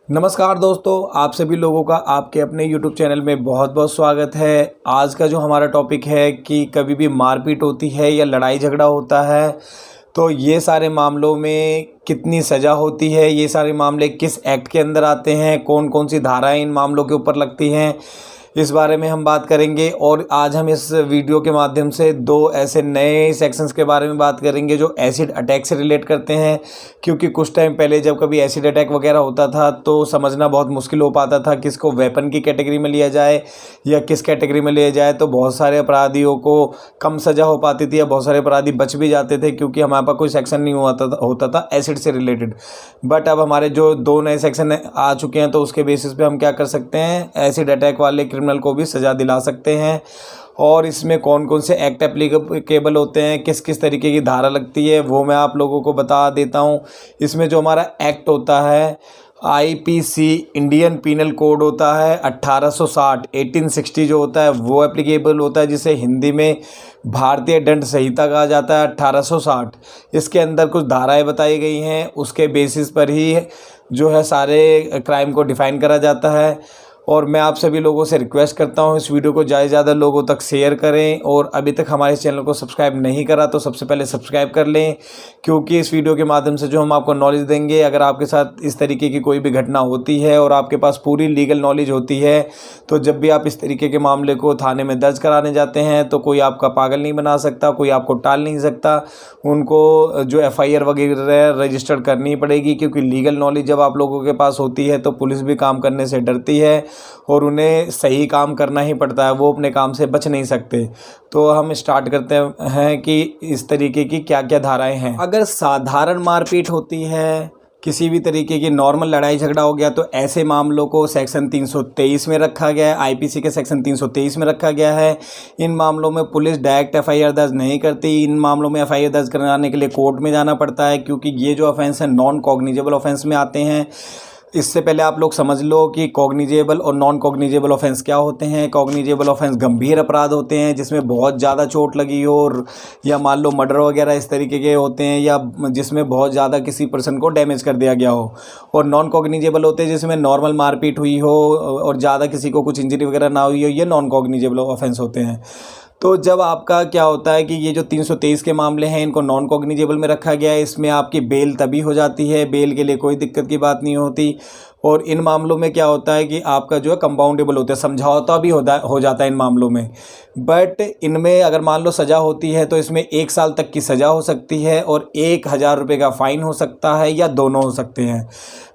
नमस्कार दोस्तों, आप सभी लोगों का आपके अपने YouTube चैनल में बहुत बहुत स्वागत है। आज का जो हमारा टॉपिक है कि कभी भी मारपीट होती है या लड़ाई झगड़ा होता है तो ये सारे मामलों में कितनी सज़ा होती है, ये सारे मामले किस एक्ट के अंदर आते हैं, कौन कौन सी धाराएं इन मामलों के ऊपर लगती हैं, इस बारे में हम बात करेंगे। और आज हम इस वीडियो के माध्यम से दो ऐसे नए सेक्शंस के बारे में बात करेंगे जो एसिड अटैक से रिलेट करते हैं। क्योंकि कुछ टाइम पहले जब कभी एसिड अटैक वगैरह होता था तो समझना बहुत मुश्किल हो पाता था किसको वेपन की कैटेगरी में लिया जाए या किस कैटेगरी में लिया जाए। तो बहुत सारे अपराधियों को कम सज़ा हो पाती थी या बहुत सारे अपराधी बच भी जाते थे क्योंकि हमारे पास कोई सेक्शन नहीं होता था एसिड से रिलेटेड। बट अब हमारे जो दो नए सेक्शन आ चुके हैं तो उसके बेसिस पे हम क्या कर सकते हैं, एसिड अटैक वाले क्रिमिनल को भी सज़ा दिला सकते हैं। और इसमें कौन कौन से एक्ट एप्लीकेबल होते हैं, किस किस तरीके की धारा लगती है, वो मैं आप लोगों को बता देता हूँ। इसमें जो हमारा एक्ट होता है IPC इंडियन पीनल कोड होता है 1860 1860 जो होता है वो एप्लीकेबल होता है, जिसे हिंदी में भारतीय दंड संहिता कहा जाता है 1860। इसके अंदर कुछ धाराएं बताई गई हैं, उसके बेसिस पर ही जो है सारे क्राइम को डिफ़ाइन करा जाता है। और मैं आप सभी लोगों से रिक्वेस्ट करता हूँ इस वीडियो को ज़्यादा से ज़्यादा लोगों तक शेयर करें। और अभी तक हमारे चैनल को सब्सक्राइब नहीं करा तो सबसे पहले सब्सक्राइब कर लें, क्योंकि इस वीडियो के माध्यम से जो हम आपको नॉलेज देंगे, अगर आपके साथ इस तरीके की कोई भी घटना होती है और आपके पास पूरी लीगल नॉलेज होती है तो जब भी आप इस तरीके के मामले को थाने में दर्ज कराने जाते हैं तो कोई आपका पागल नहीं बना सकता, कोई आपको टाल नहीं सकता। उनको जो FIR वगैरह रजिस्टर्ड करनी पड़ेगी, क्योंकि लीगल नॉलेज जब आप लोगों के पास होती है तो पुलिस भी काम करने से डरती है और उन्हें सही काम करना ही पड़ता है, वो अपने काम से बच नहीं सकते। तो हम स्टार्ट करते हैं कि इस तरीके की क्या क्या धाराएं हैं। अगर साधारण मारपीट होती है, किसी भी तरीके की नॉर्मल लड़ाई झगड़ा हो गया, तो ऐसे मामलों को सेक्शन 323 में रखा गया है, IPC के सेक्शन 323 में रखा गया है। इन मामलों में पुलिस डायरेक्ट FIR दर्ज नहीं करती, इन मामलों में FIR दर्ज कराने के लिए कोर्ट में जाना पड़ता है, क्योंकि ये जो ऑफेंस है नॉन कॉग्निजेबल ऑफेंस में आते हैं। इससे पहले आप लोग समझ लो कि कॉग्निजेबल और नॉन कॉग्निजेबल ऑफेंस क्या होते हैं। कॉग्निजेबल ऑफेंस गंभीर अपराध होते हैं जिसमें बहुत ज़्यादा चोट लगी हो, और या मान लो मर्डर वगैरह इस तरीके के होते हैं, या जिसमें बहुत ज़्यादा किसी पर्सन को डैमेज कर दिया गया हो। और नॉन कॉग्निजेबल होते हैं जिसमें नॉर्मल मारपीट हुई हो और ज़्यादा किसी को कुछ इंजरी वगैरह ना हुई हो, ये नॉन कॉग्निजेबल ऑफेंस होते हैं। तो जब आपका क्या होता है कि ये जो 323 के मामले हैं इनको नॉन कॉग्निजेबल में रखा गया है, इसमें आपकी बेल तभी हो जाती है, बेल के लिए कोई दिक्कत की बात नहीं होती। और इन मामलों में क्या होता है कि आपका जो है कंपाउंडेबल होता है, समझौता भी हो जाता है इन मामलों में। बट इनमें अगर मान लो सज़ा होती है तो इसमें 1 साल तक की सज़ा हो सकती है और 1000 रुपये का फ़ाइन हो सकता है, या दोनों हो सकते हैं।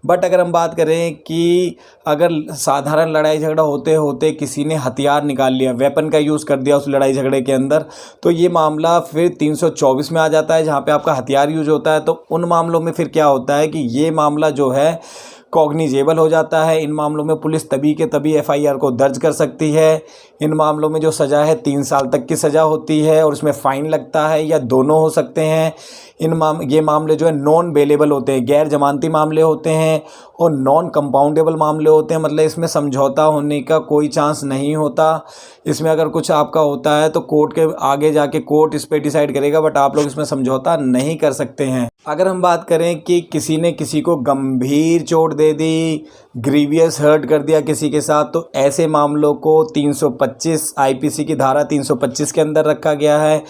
बट अगर हम बात करें कि अगर साधारण लड़ाई झगड़ा होते होते किसी ने हथियार निकाल लिया, वेपन का यूज़ कर दिया उस लड़ाई झगड़े के अंदर, तो ये मामला फिर 324 में आ जाता है, जहाँ पे आपका हथियार यूज होता है। तो उन मामलों में फिर क्या होता है कि ये मामला जो है कॉग्निजेबल हो जाता है। इन मामलों में पुलिस तभी के तभी FIR को दर्ज कर सकती है। इन मामलों में जो सज़ा है 3 साल तक की सज़ा होती है और उसमें फ़ाइन लगता है, या दोनों हो सकते हैं। ये मामले जो है नॉन बेलेबल होते हैं, गैर जमानती मामले होते हैं, और नॉन कंपाउंडेबल मामले होते हैं, मतलब इसमें समझौता होने का कोई चांस नहीं होता। इसमें अगर कुछ आपका होता है तो कोर्ट के आगे जाके कोर्ट इस पर डिसाइड करेगा, बट आप लोग इसमें समझौता नहीं कर सकते हैं। अगर हम बात करें कि किसी ने किसी को गंभीर चोट दे दी, ग्रीवियस हर्ट कर दिया किसी के साथ, तो ऐसे मामलों को 325 IPC की धारा 325 के अंदर रखा गया है।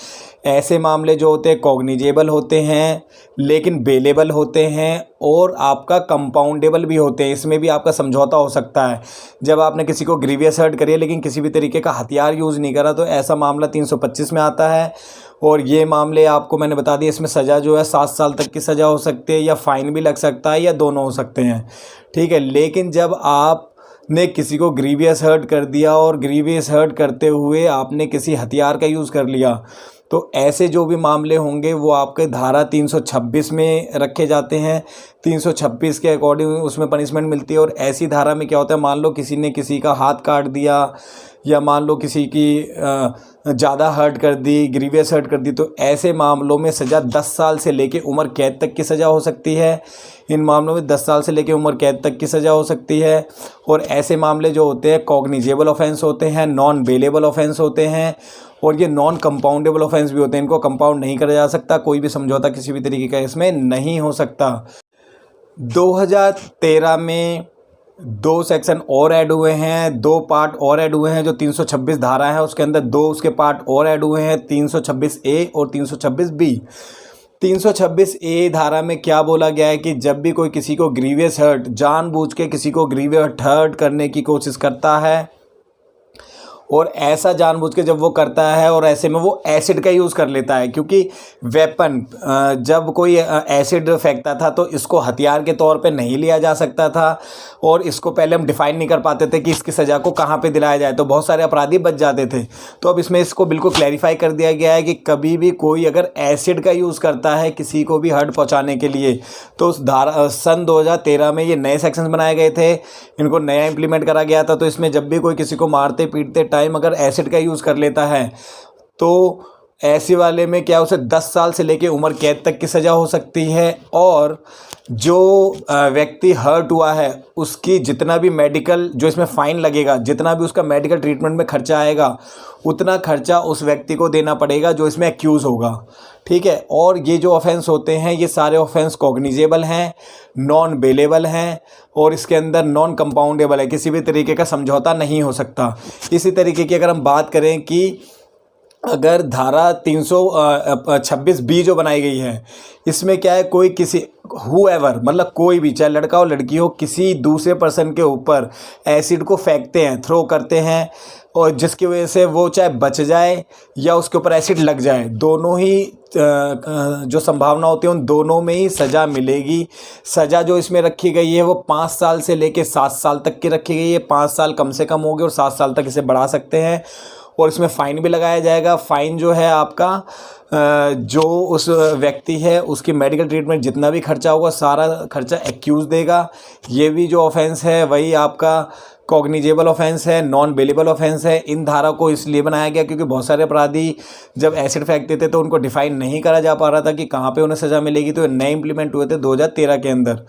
ऐसे मामले जो होते हैं कॉग्निजेबल होते हैं लेकिन बेलेबल होते हैं, और आपका कंपाउंडेबल भी होते हैं, इसमें भी आपका समझौता हो सकता है। जब आपने किसी को ग्रीवियस हर्ट करी है लेकिन किसी भी तरीके का हथियार यूज़ नहीं करा, तो ऐसा मामला 325 में आता है। और ये मामले आपको मैंने बता दिया, इसमें सज़ा जो है 7 साल तक की सज़ा हो सकती है, या फ़ाइन भी लग सकता है, या दोनों हो सकते हैं। ठीक है, लेकिन जब आपने किसी को ग्रीवियस हर्ट कर दिया और ग्रीवियस हर्ट करते हुए आपने किसी हथियार का यूज़ कर लिया, तो ऐसे जो भी मामले होंगे वो आपके धारा 326 में रखे जाते हैं। 326 के अकॉर्डिंग उसमें पनिशमेंट मिलती है। और ऐसी धारा में क्या होता है, मान लो किसी ने किसी का हाथ काट दिया, या मान लो किसी की ज़्यादा हर्ट कर दी, ग्रीवियस हर्ट कर दी, तो ऐसे मामलों में सज़ा 10 साल से लेके उम्र कैद तक की सज़ा हो सकती है। इन मामलों में 10 साल से लेके उम्र कैद तक की सज़ा हो सकती है। और ऐसे मामले जो होते हैं कॉग्निजेबल ऑफेंस होते हैं, नॉन बेलेबल ऑफेंस होते हैं, और ये नॉन कंपाउंडेबल ऑफेंस भी होते हैं। इनको कंपाउंड नहीं करा जा सकता, कोई भी समझौता किसी भी तरीके का इसमें नहीं हो सकता। 2013 में 2 सेक्शन और ऐड हुए हैं, 2 पार्ट और ऐड हुए हैं। जो 326 धारा है उसके अंदर 2 उसके पार्ट और ऐड हुए हैं, 326A और 326B। 326A धारा में क्या बोला गया है कि जब भी कोई किसी को ग्रीवियस हर्ट, जानबूझ के किसी को ग्रीवियस हर्ट करने की कोशिश करता है, और ऐसा जानबूझ के जब वो करता है और ऐसे में वो एसिड का यूज़ कर लेता है, क्योंकि वेपन जब कोई एसिड फेंकता था तो इसको हथियार के तौर पे नहीं लिया जा सकता था, और इसको पहले हम डिफ़ाइन नहीं कर पाते थे कि इसकी सज़ा को कहाँ पे दिलाया जाए, तो बहुत सारे अपराधी बच जाते थे। तो अब इसमें इसको बिल्कुल क्लैरिफाई कर दिया गया है कि कभी भी कोई अगर एसिड का यूज़ करता है किसी को भी हर्ट पहुँचाने के लिए, तो उस धारा सन 2013 में ये नए सेक्शंस बनाए गए थे, इनको नया इम्प्लीमेंट करा गया था। तो इसमें जब भी कोई किसी को मारते पीटते टाइम अगर एसिड का यूज़ कर लेता है तो ऐसे वाले में क्या उसे 10 साल से लेके उम्र कैद तक की सज़ा हो सकती है, और जो व्यक्ति हर्ट हुआ है उसकी जितना भी मेडिकल, जो इसमें फ़ाइन लगेगा, जितना भी उसका मेडिकल ट्रीटमेंट में खर्चा आएगा उतना खर्चा उस व्यक्ति को देना पड़ेगा जो इसमें एक्यूज़ होगा। ठीक है। और ये जो ऑफेंस होते हैं ये सारे ऑफेंस कॉग्निजेबल हैं, नॉन बेलेबल हैं, और इसके अंदर नॉन कंपाउंडेबल है, किसी भी तरीके का समझौता नहीं हो सकता। इसी तरीके की अगर हम बात करें कि अगर धारा 326B जो बनाई गई है, इसमें क्या है, कोई किसी हुएवर, मतलब कोई भी, चाहे लड़का हो लड़की हो, किसी दूसरे पर्सन के ऊपर एसिड को फेंकते हैं, थ्रो करते हैं, और जिसकी वजह से वो चाहे बच जाए या उसके ऊपर एसिड लग जाए, दोनों ही जो संभावना होती है उन दोनों में ही सज़ा मिलेगी। सज़ा जो इसमें रखी गई है वो 5 साल से लेके 7 साल तक की रखी गई है। 5 साल कम से कम होगी और 7 साल तक इसे बढ़ा सकते हैं, और इसमें फ़ाइन भी लगाया जाएगा। फ़ाइन जो है आपका जो उस व्यक्ति है उसकी मेडिकल ट्रीटमेंट जितना भी खर्चा होगा सारा खर्चा एक्यूज़ देगा। ये भी जो ऑफेंस है वही आपका कॉग्निजेबल ऑफेंस है, नॉन बेलेबल ऑफेंस है। इन धारा को इसलिए बनाया गया क्योंकि बहुत सारे अपराधी जब एसिड फेंकते थे तो उनको डिफ़ाइन नहीं करा जा पा रहा था कि कहाँ पे उन्हें सज़ा मिलेगी, तो नए इम्प्लीमेंट हुए थे 2013 के अंदर।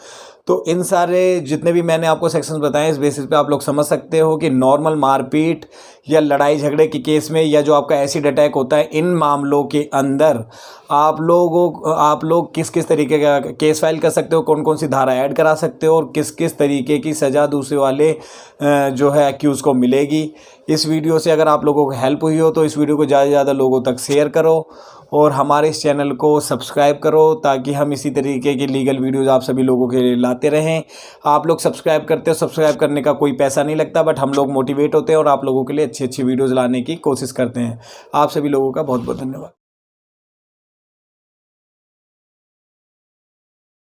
तो इन सारे जितने भी मैंने आपको सेक्शंस बताए इस बेसिस पे आप लोग समझ सकते हो कि नॉर्मल मारपीट या लड़ाई झगड़े के केस में या जो आपका एसिड अटैक होता है, इन मामलों के अंदर आप लोग किस किस तरीके का केस फाइल कर सकते हो, कौन कौन सी धारा ऐड करा सकते हो, और किस किस तरीके की सज़ा दूसरे वाले जो है एक्यूज़ को मिलेगी। इस वीडियो से अगर आप लोगों को हेल्प हुई हो तो इस वीडियो को ज़्यादा से ज़्यादा लोगों तक शेयर करो, और हमारे इस चैनल को सब्सक्राइब करो ताकि हम इसी तरीके की लीगल वीडियोज़ आप सभी लोगों के लिए लाते रहें। आप लोग सब्सक्राइब करते हो, सब्सक्राइब करने का कोई पैसा नहीं लगता, बट हम लोग मोटिवेट होते हैं और आप लोगों के लिए अच्छी अच्छी वीडियोज़ लाने की कोशिश करते हैं। आप सभी लोगों का बहुत बहुत धन्यवाद।